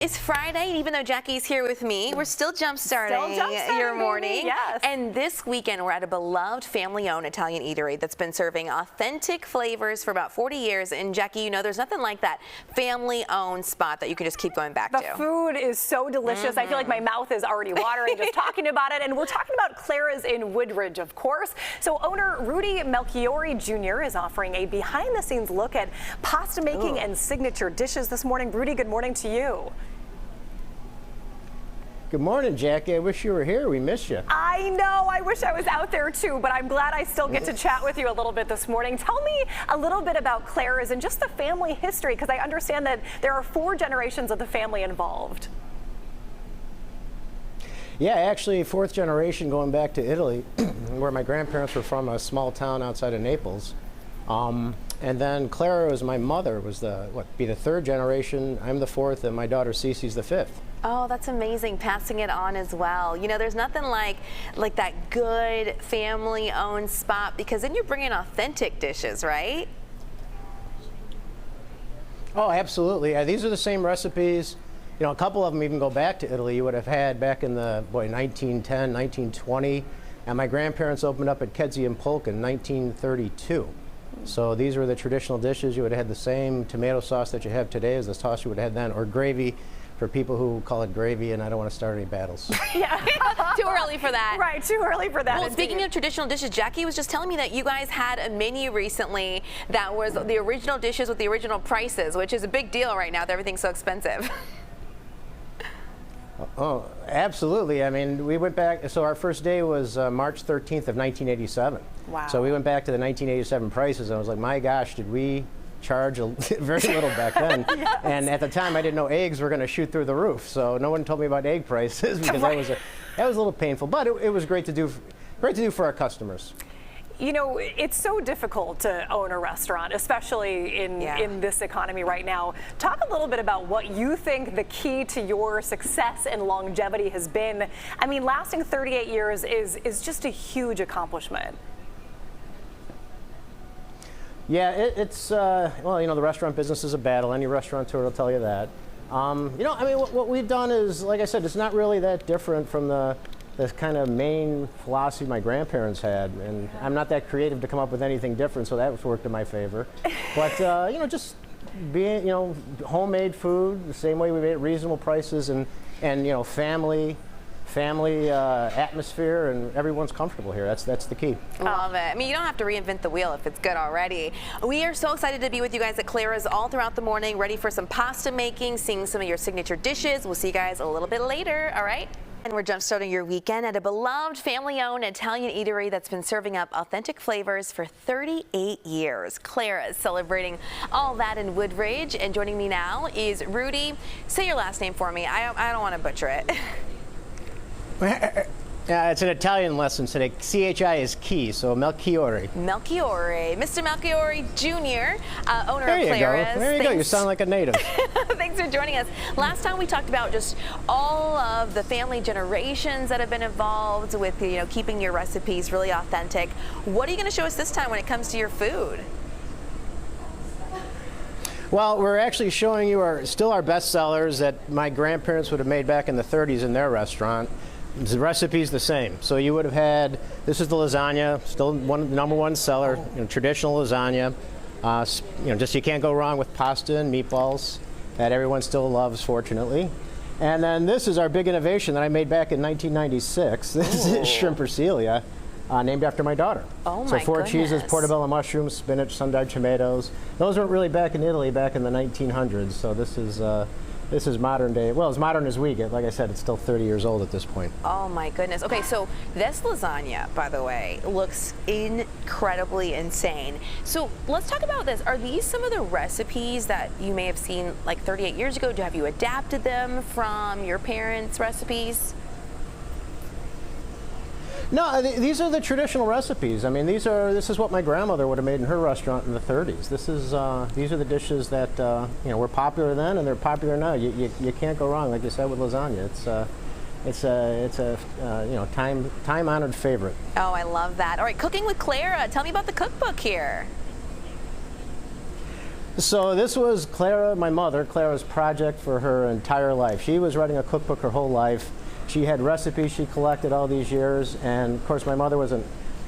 It's Friday, and even though Jackie's here with me, we're still jump-starting your morning. Yes. And this weekend, we're at a beloved family-owned Italian eatery that's been serving authentic flavors for about 40 years. And Jackie, you know, there's nothing like that family-owned spot that you can just keep going back to. The food is so delicious. I feel like my mouth is already watering just talking about it. And we're talking about Clara's in Woodridge, of course. So owner Rudy Melchiorre Jr. is offering a behind-the-scenes look at pasta making and signature dishes this morning. Rudy, good morning to you. Good morning, Jackie. I wish you were here. We miss you. I know. I wish I was out there too, but I'm glad I still get to chat with you a little bit this morning. Tell me a little bit about Clara's and just the family history, because I understand that there are 4 generations of the family involved. Yeah, actually, 4th generation going back to Italy, where my grandparents were from, a small town outside of Naples. And then Clara was my mother, was the 3rd generation. I'm the 4th, and my daughter Cece's the 5th. Oh, that's amazing, passing it on as well. You know, there's nothing like that good family-owned spot, because then you're bringing authentic dishes, right? Oh, absolutely. These are the same recipes. You know, a couple of them even go back to Italy. You would have had back in the 1910, 1920, and my grandparents opened up at Kedzi and Polk in 1932. So these were the traditional dishes. You would have had the same tomato sauce that you have today as the sauce you would have had then, or gravy, for people who call it gravy, and I don't want to start any battles. Yeah. Too early for that. Right, too early for that. Well, speaking of traditional dishes, Jackie was just telling me that you guys had a menu recently that was the original dishes with the original prices, which is a big deal right now that everything's so expensive. Oh, absolutely. I mean, we went back, so our first day was March 13th of 1987. Wow. So we went back to the 1987 prices, and I was like, my gosh, did we charge very little back then? Yes. And at the time, I didn't know eggs were going to shoot through the roof, so no one told me about egg prices, because that was a little painful, but it was great to do for our customers. You know, it's so difficult to own a restaurant, especially in this economy right now. Talk a little bit about what you think the key to your success and longevity has been. I mean, lasting 38 years is just a huge accomplishment. Yeah, well, you know, the restaurant business is a battle. Any restaurateur will tell you that. You know, I mean, what we've done is, like I said, it's not really that different from the kind of main philosophy my grandparents had, and I'm not that creative to come up with anything different, so that worked in my favor. But you know, just being, you know, homemade food the same way we made it, reasonable prices, and you know, family atmosphere, and everyone's comfortable here. That's the key. Love it. I mean, you don't have to reinvent the wheel if it's good already. We are so excited to be with you guys at Clara's all throughout the morning, ready for some pasta making, seeing some of your signature dishes. We'll see you guys a little bit later, all right? And we're jump-starting your weekend at a beloved family-owned Italian eatery that's been serving up authentic flavors for 38 years. Clara's celebrating all that in Woodridge. And joining me now is Rudy. Say your last name for me. I don't want to butcher it. It's an Italian lesson today. CHI is key, so Melchiorre. Melchiorre. Mr. Melchiorre Jr., owner of Clara's. There you go. You sound like a native. Thanks for joining us. Last time we talked about just all of the family generations that have been involved with, you know, keeping your recipes really authentic. What are you going to show us this time when it comes to your food? Well, we're actually showing you still our best sellers that my grandparents would have made back in the 30s in their restaurant. The recipe's the same. So you would have had, this is the lasagna, still number one seller, you know, traditional lasagna. You know, just you can't go wrong with pasta and meatballs that everyone still loves, fortunately. And then this is our big innovation that I made back in 1996. This is shrimp persilla, named after my daughter. Oh my So 4 cheeses, goodness. portobello mushrooms, spinach, sun-dried tomatoes. Those weren't really back in Italy back in the 1900s. So this is modern day. Well, as modern as we get. Like I said, it's still 30 years old at this point. Oh my goodness. Okay, so this lasagna, by the way, looks incredibly insane. So let's talk about this. Are these some of the recipes that you may have seen like 38 years ago? Have you adapted them from your parents' recipes? No, these are the traditional recipes. I mean, this is what my grandmother would have made in her restaurant in the 30s. These are the dishes that you know, were popular then, and they're popular now. You can't go wrong, like you said, with lasagna. It's a you know, time-honored favorite. Oh, I love that. All right, cooking with Clara. Tell me about the cookbook here. So this was Clara, my mother, Clara's project for her entire life. She was writing a cookbook her whole life. She had recipes she collected all these years, and of course my mother was an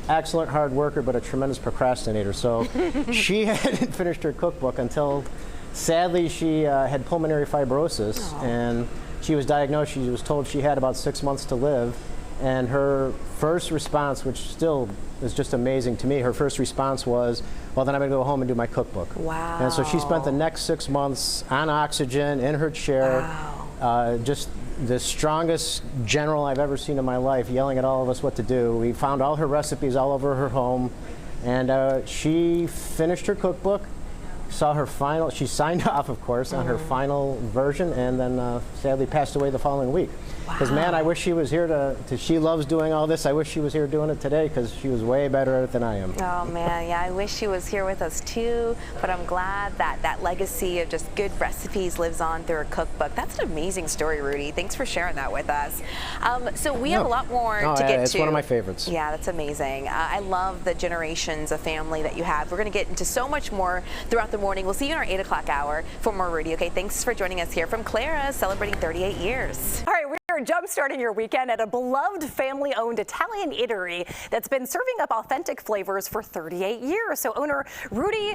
excellent hard worker but a tremendous procrastinator. So she hadn't finished her cookbook until sadly she had pulmonary fibrosis. And she was diagnosed. She was told she had about 6 months to live, and her first response, which still is just amazing to me, her first response was, well, then I'm going to go home and do my cookbook. Wow. And so she spent the next 6 months on oxygen in her chair. Wow. Just the strongest general I've ever seen in my life, yelling at all of us what to do. We found all her recipes all over her home, and she finished her cookbook, saw her final, she signed off, of course, on her final version, and then sadly passed away the following week. Because, man, I wish she was here she loves doing all this. I wish she was here doing it today, because she was way better at it than I am. Oh, man, yeah, I wish she was here with us, too. But I'm glad that that legacy of just good recipes lives on through her cookbook. That's an amazing story, Rudy. Thanks for sharing that with us. So we have a lot more to get to. It's one of my favorites. Yeah, that's amazing. I love the generations of family that you have. We're going to get into so much more throughout the morning. We'll see you in our 8 o'clock hour for more Rudy. Okay, thanks for joining us here from Clara, celebrating 38 years. All right, we're jump-starting your weekend at a beloved family-owned Italian eatery that's been serving up authentic flavors for 38 years. So owner Rudy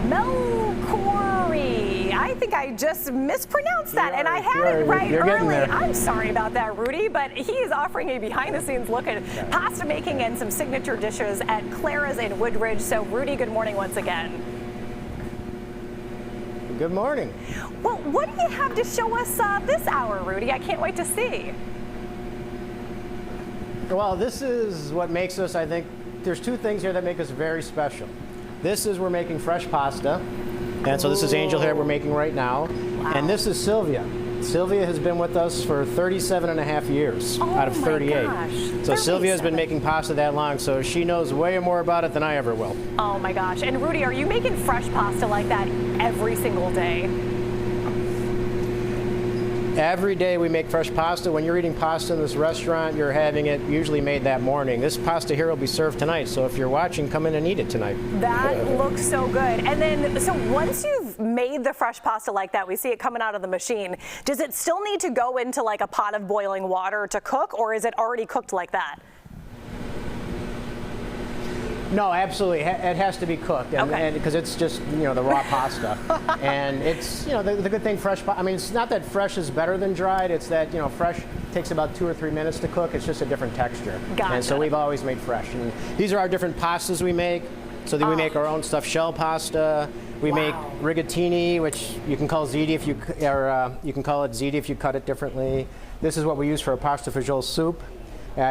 Melchiorre, I think I just mispronounced that, and I had it right early. I'm sorry about that, Rudy, but he is offering a behind-the-scenes look at pasta making and some signature dishes at Clara's in Woodridge. So Rudy, good morning once again. Good morning. Well, what do you have to show us this hour, Rudy? I can't wait to see. Well, this is what makes us, I think, there's two things here that make us very special. This is we're making fresh pasta, and so this is Angel here we're making right now. Wow. And this is Sylvia. Sylvia has been with us for 37 and a half years out of 38. So Sylvia has been making pasta that long, so she knows way more about it than I ever will. Oh my gosh. And Rudy, are you making fresh pasta like that every single day? Every day we make fresh pasta. When you're eating pasta in this restaurant, you're having it usually made that morning. This pasta here will be served tonight, so if you're watching, come in and eat it tonight. That looks so good. And then, so once you've made the fresh pasta like that, we see it coming out of the machine, does it still need to go into like a pot of boiling water to cook, or is it already cooked like that? No, absolutely. It has to be cooked, and because it's just, you know, the raw pasta. And it's, you know, the good thing fresh, I mean, it's not that fresh is better than dried. It's that, you know, fresh takes about 2 or 3 minutes to cook. It's just a different texture. Gotcha. And so we've always made fresh. And these are our different pastas we make. So then we make our own stuffed shell pasta. We make rigatini, which you can call ziti if you, or you can call it ziti if you cut it differently. This is what we use for a pasta fagioli soup.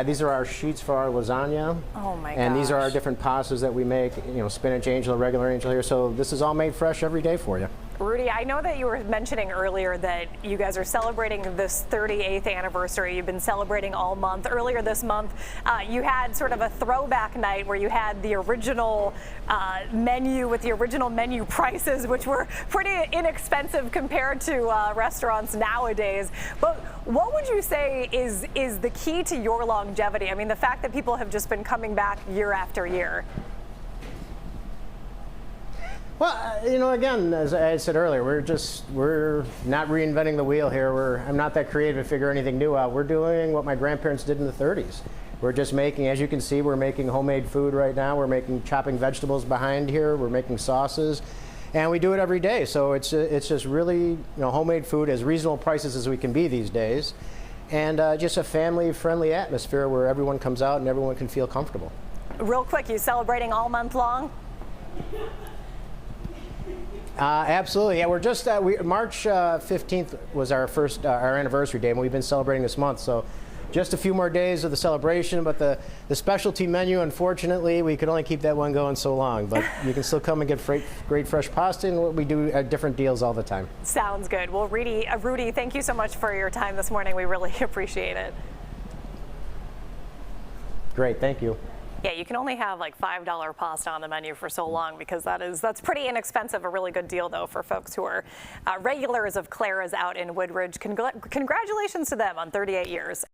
These are our sheets for our lasagna. Oh my gosh. And these are our different pastas that we make, you know, spinach angel, regular angel here. So this is all made fresh every day for you. Rudy, I know that you were mentioning earlier that you guys are celebrating this 38th anniversary. You've been celebrating all month. Earlier this month, you had sort of a throwback night where you had the original menu with the original menu prices, which were pretty inexpensive compared to restaurants nowadays. But what would you say is the key to your longevity? I mean, the fact that people have just been coming back year after year. Well, you know, again, as I said earlier, we're not reinventing the wheel here. I'm not that creative to figure anything new out. We're doing what my grandparents did in the 30s. We're just making, as you can see, we're making homemade food right now. We're chopping vegetables behind here. We're making sauces, and we do it every day. So it's just really, you know, homemade food as reasonable prices as we can be these days, and just a family-friendly atmosphere where everyone comes out and everyone can feel comfortable. Real quick, you celebrating all month long? Absolutely. Yeah, we're just March 15th was our first our anniversary day, and we've been celebrating this month. So just a few more days of the celebration, but the specialty menu, unfortunately, we could only keep that one going so long. But you can still come and get great fresh pasta, and we do different deals all the time. Sounds good. Well, Rudy, thank you so much for your time this morning. We really appreciate it. Great. Thank you. Yeah, you can only have like $5 pasta on the menu for so long because that's pretty inexpensive. A really good deal, though, for folks who are regulars of Clara's out in Woodridge. Congratulations to them on 38 years.